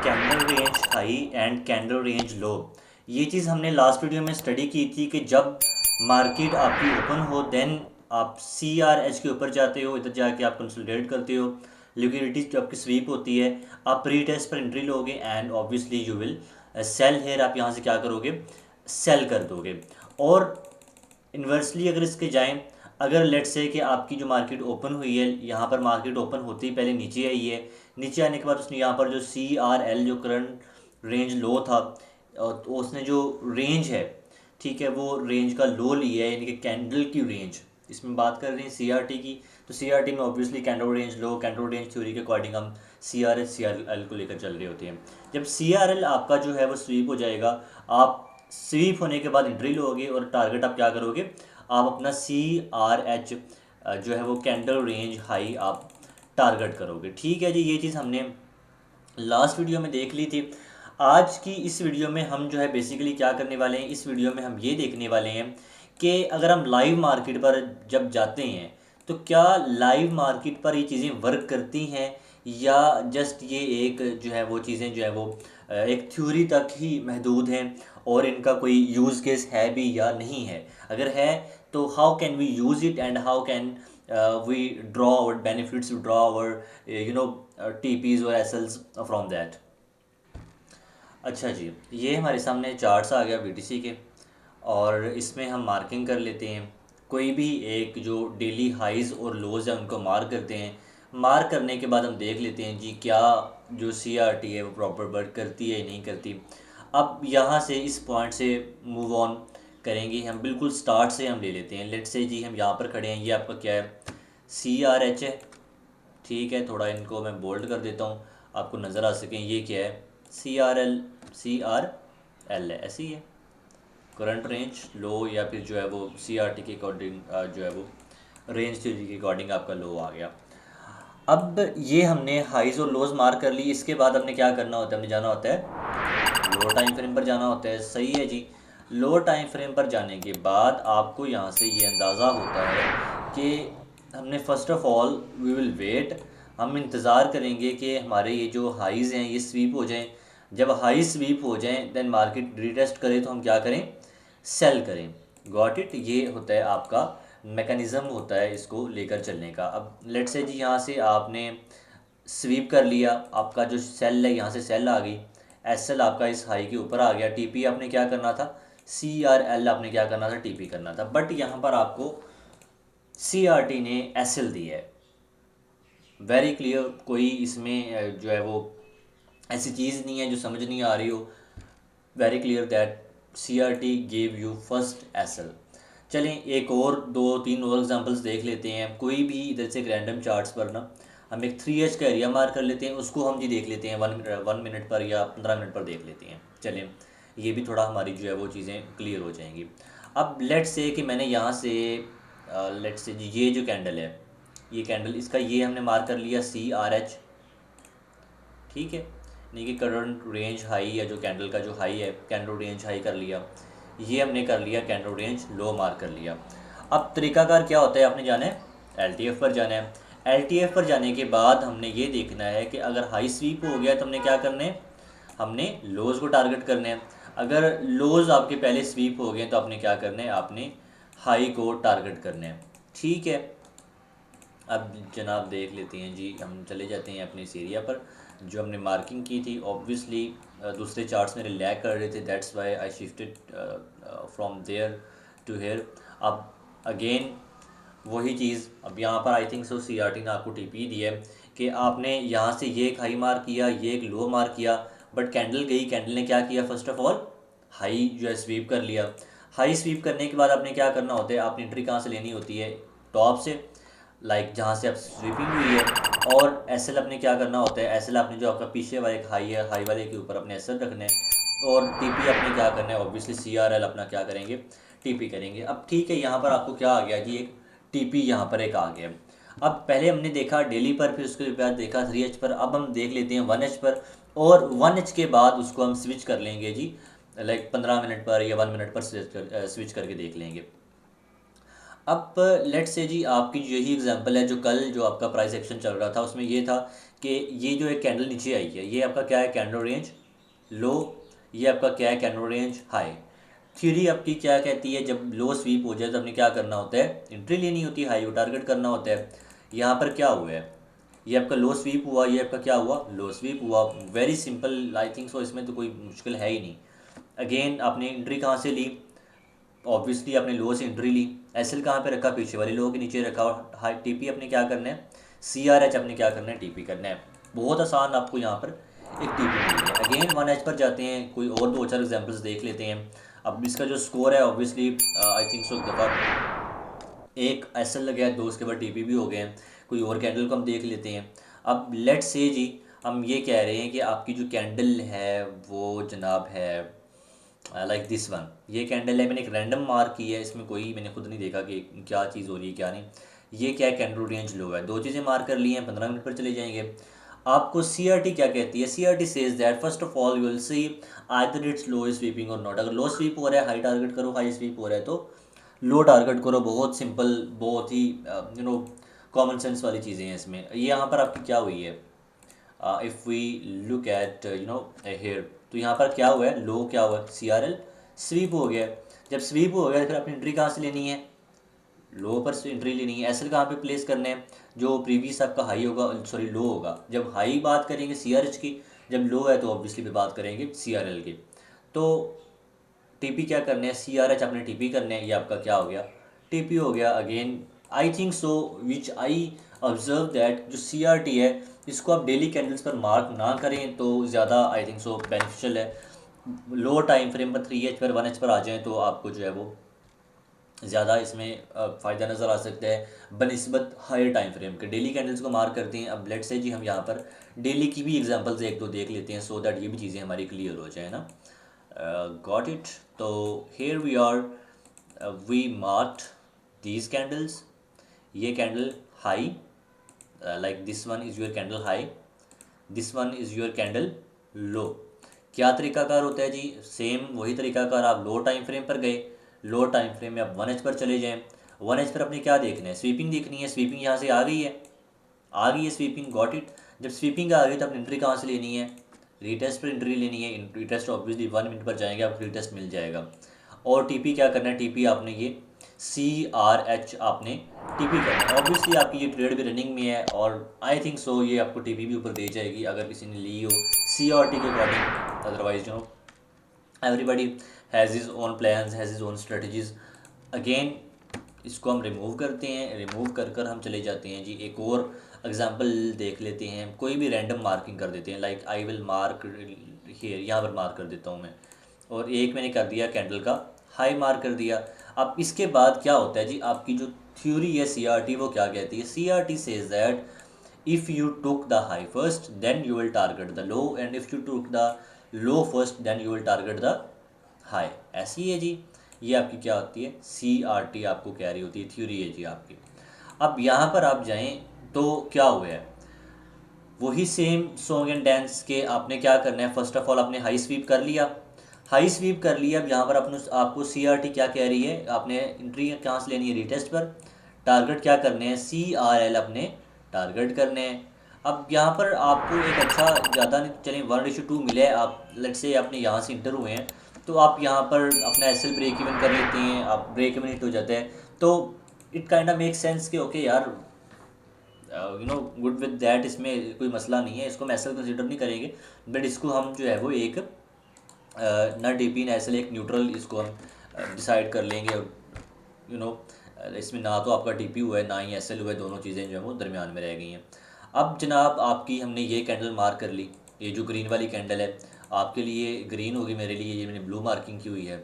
Candle range high and candle range low. ये चीज़ हमने लास्ट वीडियो में स्टडी की थी कि जब मार्केट आपकी ओपन हो देन आप सी आर एच के ऊपर जाते हो, इधर जाके आप कंसोलिडेट करते हो, लिक्विडिटी जो आपकी स्वीप होती है, आप प्री टेस्ट पर एंट्री लोगे and obviously you will sell here. आप यहाँ से क्या करोगे, सेल कर दोगे। और इन्वर्सली अगर इसके जाएं, अगर लेट से कि आपकी जो मार्केट ओपन हुई है, यहाँ पर मार्केट ओपन होते ही पहले नीचे आई है, नीचे आने के बाद उसने यहाँ पर जो सी आर एल जो करंट रेंज लो था, तो उसने जो रेंज है, ठीक है, वो रेंज का लो लिया है, यानी कि कैंडल की रेंज इसमें बात कर रहे हैं सी आर टी की। तो सी आर टी में obviously candle range low, candle range theory के अकॉर्डिंग हम C R H C R L को लेकर चल रहे होते हैं। जब सी आर एल आपका जो है वो स्वीप हो जाएगा, आप स्वीप होने के बाद एंट्री लोगे और टारगेट आप क्या करोगे, आप अपना सी आर एच जो है वो कैंडल रेंज हाई आप टारगेट करोगे। ठीक है जी, ये चीज़ हमने लास्ट वीडियो में देख ली थी। आज की इस वीडियो में हम जो है बेसिकली क्या करने वाले हैं, इस वीडियो में हम ये देखने वाले हैं कि अगर हम लाइव मार्केट पर जब जाते हैं तो क्या लाइव मार्केट पर ये चीज़ें वर्क करती हैं, या जस्ट ये एक जो है वो चीज़ें जो है वो एक थ्योरी तक ही महदूद हैं और इनका कोई यूज़ केस है भी या नहीं है। अगर है तो how can we use it and how can we draw our benefits, draw our TPs और एसएल्स फ्रॉम दैट। अच्छा जी, ये हमारे सामने चार्ट्स आ गया बीटीसी के, और इसमें हम मार्किंग कर लेते हैं। कोई भी एक जो डेली हाइज़ और लोज़ है उनको मार्क करते हैं। मार्क करने के बाद हम देख लेते हैं जी क्या जो सी आर टी है वो प्रॉपर वर्क करती है या नहीं करती। अब यहाँ से इस पॉइंट से मूव ऑन करेंगे हम, बिल्कुल स्टार्ट से हम ले लेते हैं। लेट्स से जी हम यहाँ पर खड़े हैं, ये आपका क्या है, सी आर एच है। ठीक है, थोड़ा इनको मैं बोल्ड कर देता हूँ आपको नज़र आ सकें। ये क्या है, C R L, C R L है, ऐसी है करंट रेंज लो, या फिर जो है वो सी आर टी के अकॉर्डिंग जो है वो रेंज थ्योरी के अकॉर्डिंग आपका लो आ गया। अब ये हमने हाइज और लोज मार्क कर ली। इसके बाद हमने क्या करना होता है, हमने जाना होता है लो टाइम फ्रेम पर जाना होता है। सही है जी, लो टाइम फ्रेम पर जाने के बाद आपको यहाँ से ये अंदाज़ा होता है कि हमने first of all we will wait, हम इंतज़ार करेंगे कि हमारे ये जो हाइज़ हैं ये स्वीप हो जाएं। जब हाई स्वीप हो जाएं देन मार्केट रीटेस्ट करे तो हम क्या करें, सेल करें। गॉट इट, ये होता है आपका मैकेनिज़्म होता है इसको लेकर चलने का। अब लेट से जी यहाँ से आपने स्वीप कर लिया, आपका जो सेल है यहाँ से सेल आ गई, एस एल आपका इस हाई के ऊपर आ गया, टी पी आपने क्या करना था, सी आर एल आपने क्या करना था, टी पी करना था। बट यहाँ पर आपको सी आर टी ने एस एल दी है, वेरी क्लियर। कोई इसमें जो है वो ऐसी चीज़ नहीं है जो समझ नहीं आ रही हो। Very clear that C R T gave you first S L. चलें एक और दो तीन और एग्जांपल्स देख लेते हैं। कोई भी इधर से रैंडम चार्ट्स पर ना हम एक 3H का एरिया मार्क कर लेते हैं, उसको हम जी देख लेते हैं 1 मिनट पर या 15 मिनट पर देख लेते हैं। चलें, ये भी थोड़ा हमारी जो है वो चीज़ें क्लियर हो जाएंगी। अब लेट्स से कि मैंने यहाँ से लेट्स से जी ये जो कैंडल है, ये कैंडल इसका ये हमने मार्क कर लिया सी आर एच। ठीक है, यानी कि करंट रेंज हाई या जो कैंडल का जो हाई है, कैंडल रेंज हाई कर लिया, ये हमने कर लिया, कैंडल रेंज लो मार्क कर लिया। अब तरीकाकार क्या होता है, आपने जाना है एल पर जाना है। एल पर जाने के बाद हमने ये देखना है कि अगर हाई स्वीप हो गया तो हमने क्या करना है, हमने लोज़ को टारगेट करना है। अगर लोज़ आपके पहले स्वीप हो गए तो आपने क्या करना है, आपने हाई को टारगेट करना है। ठीक है, अब जनाब देख लेते हैं जी, हम चले जाते हैं अपने इस एरिया पर जो हमने मार्किंग की थी। ऑब्वियसली दूसरे चार्ट्स मेरे लैग कर रहे थे, that's why I shifted from there to here. अब अगेन वही चीज़, अब यहाँ पर I think so C R T ने आपको टी पी दिया है कि आपने यहाँ से ये एक हाई मार्क किया, ये एक लो मार्क किया, बट कैंडल गई, कैंडल ने क्या किया, फर्स्ट ऑफ ऑल हाई जो है स्वीप कर लिया। हाई स्वीप करने के बाद आपने क्या करना होता है, आपने एंट्री कहाँ से लेनी होती है, टॉप से, लाइक जहाँ से आप स्वीपिंग हुई है। और एस एल अपने क्या करना होता है, एस एल आपने जो आपका पीछे वाले एक हाई है, हाई वाले के ऊपर अपने एस एल रखना है। और टी पी अपने क्या करना है, ऑब्वियसली सी आर एल अपना क्या करेंगे, टी पी करेंगे। अब ठीक है, यहाँ पर आपको क्या आ गया जी, एक टी पी यहाँ पर एक आ गया। अब पहले हमने देखा डेली पर, फिर उसके बाद देखा 3H पर, अब हम देख लेते हैं 1H पर। और 1H के बाद उसको हम स्विच कर लेंगे जी, लाइक 15 मिनट पर या 1 मिनट पर स्विच करके देख लेंगे। अब लेट से जी आपकी यही एग्जांपल है, जो कल जो आपका प्राइस एक्शन चल रहा था उसमें ये था कि ये जो एक कैंडल नीचे आई है, ये आपका क्या है, कैंडल रेंज लो, ये आपका क्या है, कैंडल रेंज हाई। थ्योरी आपकी क्या कहती है, जब लो स्वीप हो जाए तो आपने क्या करना होता है, एंट्री लेनी होती है, हाई को टारगेट करना होता है। यहाँ पर क्या हुआ है, ये आपका लो स्वीप हुआ, ये आपका क्या हुआ, लो स्वीप हुआ। वेरी सिंपल, आई थिंक सो, इसमें तो कोई मुश्किल है ही नहीं। अगेन आपने एंट्री कहाँ से ली, ऑब्वियसली आपने लो से एंट्री ली, एस एल कहाँ पे रखा, पीछे वाले लो के नीचे रखा, और हाई टी पी अपने क्या करना है, सी आर एच अपने क्या करना है, टी पी करना है। बहुत आसान आपको यहाँ पर एक टी पी मिली है। अगेन वन एच पर जाते हैं, कोई और दो चार एग्जाम्पल्स देख लेते हैं। अब इसका जो स्कोर है ऑब्वियसली आई थिंक सो, एक दफ़ा एक एस एल लग गया, दो उसके बाद टी पी भी हो गए हैं। कोई और कैंडल को हम देख लेते हैं। अब लेट्स से जी हम ये कह रहे हैं कि आपकी जो कैंडल है वो जनाब है लाइक दिस वन। ये कैंडल है, मैंने एक रैंडम मार्क की है, इसमें कोई मैंने खुद नहीं देखा कि क्या चीज़ हो रही है क्या नहीं। ये क्या है, कैंडल रेंज लो है, दो चीज़ें मार्क कर ली हैं, 15 मिनट पर चले जाएंगे। आपको सी आर टी क्या कहती है, C R T says that first of all you will see either it's low sweeping or not. अगर लो स्वीप हो रहा है हाई टारगेट करो, हाई स्वीप हो रहा है तो लो टारगेट करो। बहुत सिंपल, बहुत ही कॉमन सेंस वाली चीज़ें हैं इसमें। ये यहाँ पर आपकी क्या हुई है, if we look at here, तो यहाँ पर क्या हुआ है, लो क्या हुआ है, सी आर एल स्वीप हो गया। जब स्वीप हो गया फिर अपनी एंट्री कहाँ से लेनी है, लो पर से एंट्री लेनी है। एस एल कहाँ पे प्लेस करने हैं, जो प्रीवियस आपका हाई होगा, सॉरी लो होगा। जब हाई बात करेंगे सी आर एच की, जब लो है तो ऑब्वियसली पे बात करेंगे सी आर एल की। तो टीपी क्या करने हैं, सी आर एच अपने टीपी करने हैं, ये आपका क्या हो गया, टीपी हो गया। Again I think so which I observe that जो सी आर टी है, इसको आप डेली कैंडल्स पर मार्क ना करें तो ज़्यादा आई थिंक सो बेनिफिशियल है। लो टाइम फ्रेम पर 3H पर 1H पर आ जाएँ तो आपको जो है वो ज़्यादा इसमें फ़ायदा नज़र आ सकता है बनिस्बत हायर टाइम फ्रेम के। डेली कैंडल्स को मार्क करते हैं। अब लेट्स से जी हम यहाँ पर डेली की भी एग्जांपल्स एक दो देख लेते हैं, सो दैट ये भी चीज़ें हमारी क्लियर हो जाए ना। Got it. तो here we are, we marked these candles. ये candle high, like this one is your candle high, this one is your candle low. क्या तरीकाकार होता है जी, सेम वही तरीकाकार। आप लो टाइम फ्रेम पर गए, लो टाइम फ्रेम में आप 1H पर चले जाएं। 1H पर अपने क्या देखना है, स्वीपिंग देखनी है। स्वीपिंग यहाँ से आ गई है, आ गई है स्वीपिंग, गॉट इट। जब स्वीपिंग आ गई तो अपनी एंट्री कहाँ से लेनी है, रीटेस्ट पर एंट्री लेनी है। रीटेस्ट ऑब्वियसली 1 मिनट पर जाएंगे, आपको रीटेस्ट मिल जाएगा। और टीपी क्या करना है, टीपी आपने ये CRH आपने टीपी करना है। ऑब्वियसली आपकी ये ट्रेड भी रनिंग में है और आई थिंक सो ये आपको टीपी भी ऊपर दे जाएगी अगर किसी ने ली हो CRT के according. Otherwise everybody has his own plans, has his own strategies. Again इसको हम रिमूव करते हैं, रिमूव कर कर हम चले जाते हैं जी। एक और एग्जांपल देख लेते हैं, कोई भी रैंडम मार्किंग कर देते हैं, like I will mark here, यहाँ पर मार्क कर देता हूँ मैं। और एक मैंने कर दिया कैंडल का हाई मार्क कर दिया। अब इसके बाद क्या होता है जी, आपकी जो थ्योरी है CRT वो क्या कहती है, CRT says that if you took the high first then you will target the low and if you took the low first then you will target the high। ऐसी है जी, ये आपकी क्या होती है, CRT आपको कह रही होती है, थ्योरी है जी आपकी। अब यहाँ पर आप जाएं तो क्या हुआ है, वही सेम सॉन्ग एंड डांस के आपने क्या करना है, फर्स्ट ऑफ ऑल आपने हाई स्वीप कर लिया, हाई स्वीप कर लिया। अब यहाँ पर अपने आपको CRT क्या कह रही है, आपने एंट्री कहाँ से लेनी है, रीटेस्ट पर। टारगेट क्या करने हैं, CRL अपने टारगेट करने हैं। अब यहाँ पर आपको एक अच्छा ज़्यादा नहीं, चलें 1:2 मिले, आप लेट्स से आपने यहाँ से इंटर हुए हैं तो आप यहाँ पर अपना SL ब्रेक इवन कर लेते हैं, आप ब्रेक इवन हिट हो जाते हैं तो it kind of make sense कि ओके यार गुड विद दैट, इसमें कोई मसला नहीं है, इसको हम SL कंसिडर नहीं करेंगे। बट इसको हम जो है वो एक ना DP ना SL, एक न्यूट्रल इसको हम डिसाइड कर लेंगे। यू नो इसमें ना तो आपका DP हुआ है ना ही SL हुआ है, दोनों चीज़ें जो है वो दरमियान में रह गई हैं। अब जनाब आपकी हमने ये कैंडल मार्क कर ली, ये जो ग्रीन वाली कैंडल है आपके लिए ग्रीन होगी, मेरे लिए ये मैंने ब्लू मार्किंग की हुई है।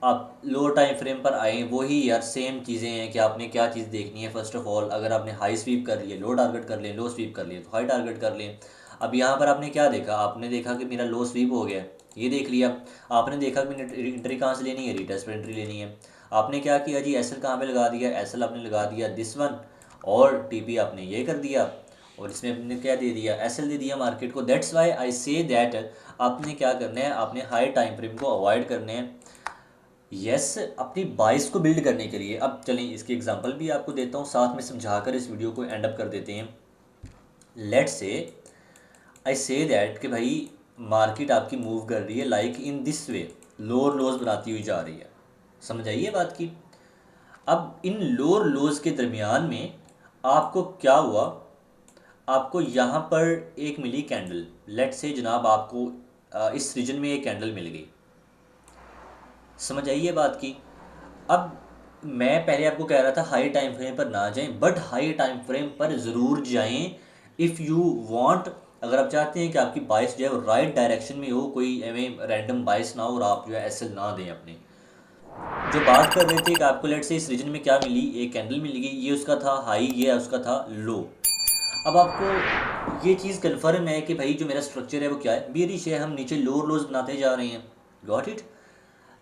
आप लो टाइम फ्रेम पर आए, वही यार सेम चीज़ें हैं कि आपने क्या चीज़ देखनी है। फर्स्ट ऑफ ऑल अगर आपने हाई स्वीप कर लिए, लो टारगेट कर लें, लो स्वीप कर लिए तो हाई टारगेट कर लें। अब यहाँ पर आपने क्या देखा, आपने देखा कि मेरा लो स्वीप हो गया, ये देख लिया। आपने देखा कि एंट्री कहाँ से लेनी है, रीटेस्ट पर एंट्री लेनी है। आपने क्या किया जी, SL कहाँ पे लगा दिया, SL आपने लगा दिया दिस वन, और TP आपने ये कर दिया, और इसमें आपने क्या दे दिया, SL दे दिया मार्केट को। That's why I say that आपने क्या करना है, आपने हाई टाइम फ्रेम को अवॉइड करने हैं। यस अपनी बाइस को बिल्ड करने के लिए। अब चलें इसकी एग्जांपल भी आपको देता हूँ, साथ में समझाकर इस वीडियो को एंड अप कर देते हैं। Let's say I say that कि भाई मार्केट आपकी मूव कर रही है like in this way, lower लोज बनाती हुई जा रही है। समझ आइए बात की। अब इन लोअर लोज के दरमियान में आपको क्या हुआ, आपको यहाँ पर एक मिली कैंडल। लेट से जनाब आपको इस रीजन में एक कैंडल मिल गई। समझ आइए बात की। अब मैं पहले आपको कह रहा था हाई टाइम फ्रेम पर ना जाएं, बट हाई टाइम फ्रेम पर ज़रूर जाएं इफ़ यू वांट। अगर आप चाहते हैं कि आपकी बाइस जो है वो राइट डायरेक्शन में हो, कोई एवं रैंडम बाइस ना हो और आप जो है एसएल ना दें अपने। जो बात कर रहे थे कि आपको लेट से इस रीजन में क्या मिली, एक कैंडल मिल गई, ये उसका था हाई, ये उसका था लो। अब आपको ये चीज़ कन्फर्म है कि भाई जो मेरा स्ट्रक्चर है वो क्या है, बेरिश है, हम नीचे लोअर लोज बनाते जा रहे हैं। Got it.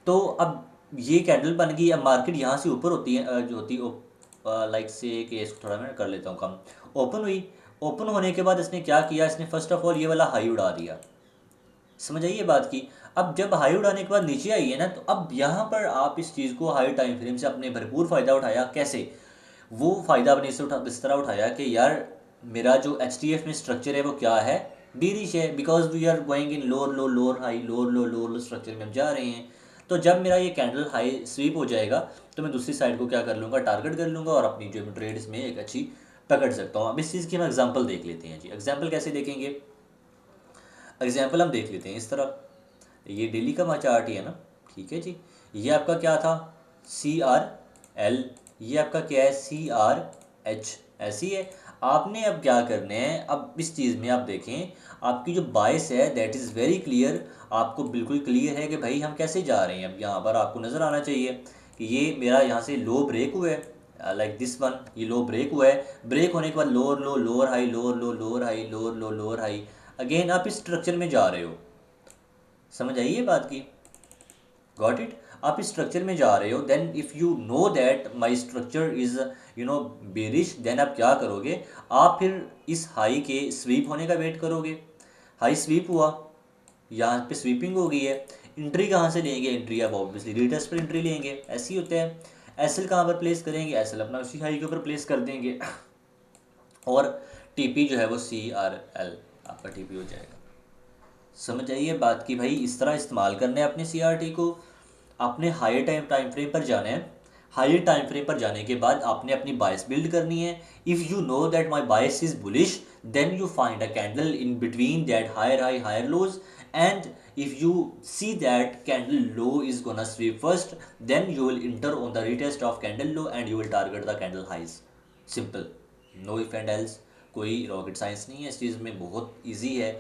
तो अब ये कैंडल बन गई। अब मार्केट यहाँ से ऊपर होती है, जो होती है लाइक से कि इसको थोड़ा मैं कर लेता हूँ कम। ओपन हुई, ओपन होने के बाद इसने क्या किया, इसने फर्स्ट ऑफ ऑल ये वाला हाई उड़ा दिया। समझ आइए बात की। अब जब हाई उड़ाने के बाद नीचे आई है ना, तो अब यहाँ पर आप इस चीज़ को हाई टाइम फ्रेम से अपने भरपूर फ़ायदा उठाया। कैसे? वो फ़ायदा अपने से इस तरह उठाया कि यार मेरा जो एच में स्ट्रक्चर है वो क्या है, बीरिश है, because we are going in lower low lower high, lower low lower low structure में हम जा रहे हैं। तो जब मेरा ये कैंडल हाई स्वीप हो जाएगा तो मैं दूसरी साइड को क्या कर लूँगा, टारगेट कर लूँगा और अपनी जो ट्रेड इसमें एक अच्छी पकड़ सकता हूँ। अब इस चीज़ की हम एग्जांपल देख लेते हैं जी। एग्जांपल कैसे देखेंगे? एग्जांपल हम देख लेते हैं इस तरह। ये डेली का चार्ट ही है ना, ठीक है जी। ये आपका क्या था, CRL। ये आपका क्या है, CRH। ऐसी है। आपने अब क्या करना है, अब इस चीज़ में आप देखें, आपकी जो बायस है दैट इज़ वेरी क्लियर। आपको बिल्कुल क्लियर है कि भाई हम कैसे जा रहे हैं। अब यहाँ पर आपको नज़र आना चाहिए कि ये मेरा यहाँ से लो ब्रेक हुआ है, लाइक दिस वन, ये लो ब्रेक हुआ है। ब्रेक होने के बाद lower low lower high, lower low lower high, lower low lower high. Again आप इस स्ट्रक्चर में जा रहे हो। समझ आइए बात की। Got it. आप इस स्ट्रक्चर में जा रहे हो, then if you know that my structure is bearish, then आप क्या करोगे, आप फिर इस हाई के स्वीप होने का वेट करोगे। हाई स्वीप हुआ, यहाँ पे स्वीपिंग हो गई है। एंट्री कहाँ से लेंगे, एंट्री आप ऑब्वियसली रीटेस्ट पर एंट्री लेंगे, ऐसे ही होते हैं। एसएल कहाँ पर प्लेस करेंगे, एसएल अपना उसी हाई के ऊपर प्लेस कर देंगे और टीपी जो है वो CRL आपका टीपी हो जाएगा। समझ आइए बात की भाई, इस तरह इस्तेमाल करना है अपने CRT को। आपने हायर टाइम फ्रेम पर जाना है। हायर टाइम फ्रेम पर जाने के बाद आपने अपनी बायस बिल्ड करनी है। If you know that my bias is bullish, then you find a candle in between that higher high higher lows, and if you see that candle low is gonna sweep first, then you will enter on the retest of candle low and you will target the candle highs. Simple, no if and else। कोई rocket science नहीं है इस चीज़ में, बहुत easy है।